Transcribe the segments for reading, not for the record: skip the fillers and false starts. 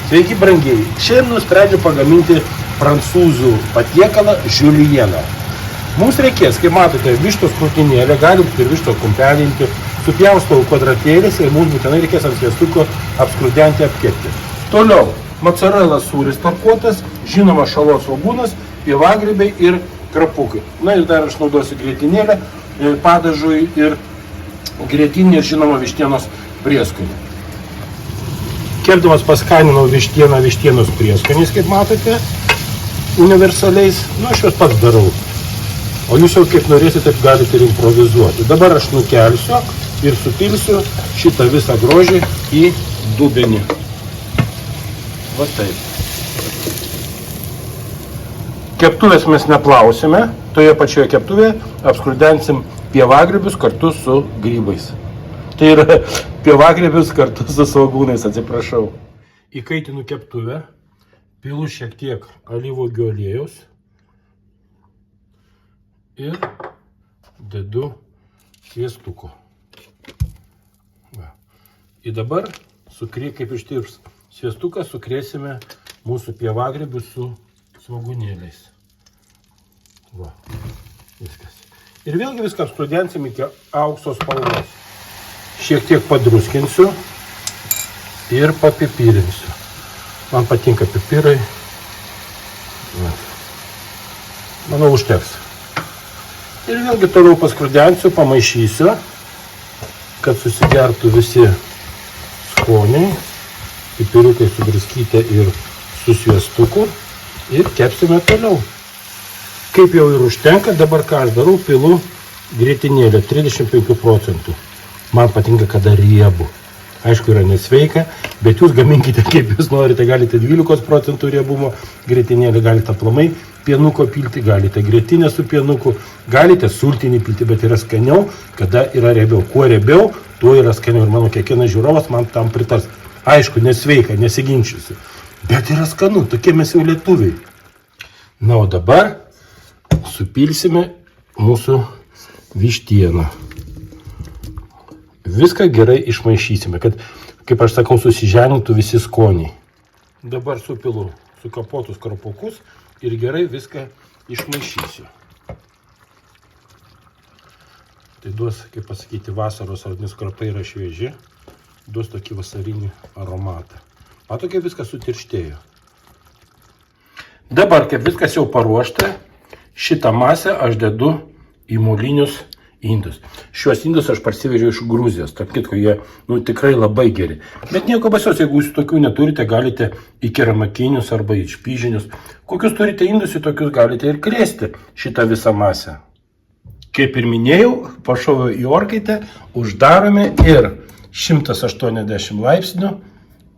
Sveiki, brangiai. Šiandien nusprendžiu pagaminti prancūzų patiekalą žiulieną. Mums reikės, kaip matote, vištos krūtinėlę, galite ir vištos kumpelį imti, supjaustau kvadratėlis ir mums būtinai reikės ant sviestuko apskrudenti, apkepti. Toliau, mozzarella sūris tarkuotas, žinoma šalos svogūnas, pievagrybiai ir krapukai. Na ir dar aš naudosiu grietinėlę padažui ir grietinį ir žinoma vištienos prieskonį. Kepdamas paskaninau vištienos prieskoniais, kaip matote, universaliais. Nu, aš juos pats darau. O jūs jau kaip norėsite, taip galite ir improvizuoti. Dabar aš nukelsiu ir supilsiu šitą visą grožį į dubenį. Va taip. Keptuvės mes neplausime. Toje pačioje keptuvėje apskrudensim pievagrybius kartu su grybais. Tai yra pievagrybius kartu su svogūnais, atsiprašau. Įkaitinu keptuvę, pilu šiek tiek alyvuogių aliejaus ir dedu sviestuko. Ir dabar, kaip ištirps sviestuką, sukrėsime mūsų pievagrybius su svogūnėliais. Va, viskas. Ir vėlgi viską apskrudensim iki aukso spalvos. Šiek tiek padruskinsiu ir papipirinsiu. Man patinka pipirai. Manau, užteks. Ir vėlgi toliau paskrudensiu, pamaišysiu, kad susigertų visi skoniai. Pipiriukai sudruskyti ir su sviestuku. Ir kepsime toliau. Kaip jau ir užtenka, dabar ką aš darau, pilu grietinėlę 35 procentų. Man patinka, kada riebu. Aišku, yra nesveika, bet jūs gaminkite kaip jūs norite. Galite 12 procentų riebumo grietinėlį, galite aplamai pienuko pilti, galite grietinę su pienuku, galite sultinį pilti, bet yra skaniau, kada yra riebiau. Kuo riebiau, tuo yra skaniau. Ir mano kiekvienas žiūrovas man tam pritars. Aišku, nesveika, nesiginčiusi. Bet yra skanu, tokie mes jau lietuviai. Na, o dabar supilsime mūsų vištieną. Viską gerai išmaišysime, kad, kaip aš sakau, susiženintų visi skoniai. Dabar supilu sukapotus krapukus ir gerai viską išmaišysiu. Tai duos, kaip pasakyti, vasaros, nes krapai yra švieži, duos tokį vasarinį aromatą. Mato, kaip viskas sutirštėjo. Dabar, kaip viskas jau paruošta, šitą masę aš dedu į molinius indus. Šiuos indus aš parsivežiau iš Gruzijos. Tarp kitko, jie tikrai labai geri. Bet nieko baisaus, jeigu jūs tokių neturite, galite į keramikinius arba į špyžinius. Kokius turite indus, į tokius galite ir krėsti šitą visą masę. Kaip ir minėjau, pašoviau į orkaitę, uždarome ir 180 laipsnių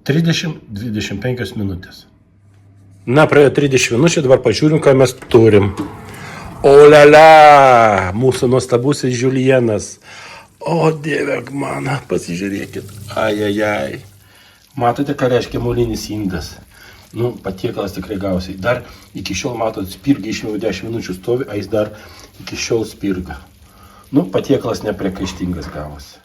30-25 minutės. Na, praėjo 30 minučių, dabar pažiūrim, ką mes turim. O lala, mūsų nuostabusis žiulienas. O dieve mano, pasižiūrėkit. Ajajaj. Matote, ką reiškia molinis indas? Nu, patiekalas tikrai gausiai. Dar iki šiol, matot, spirgą išėmiau 10 minučių stovi, a jis dar iki šiol spirga. Nu, patiekalas nepriekaištingas gavosi.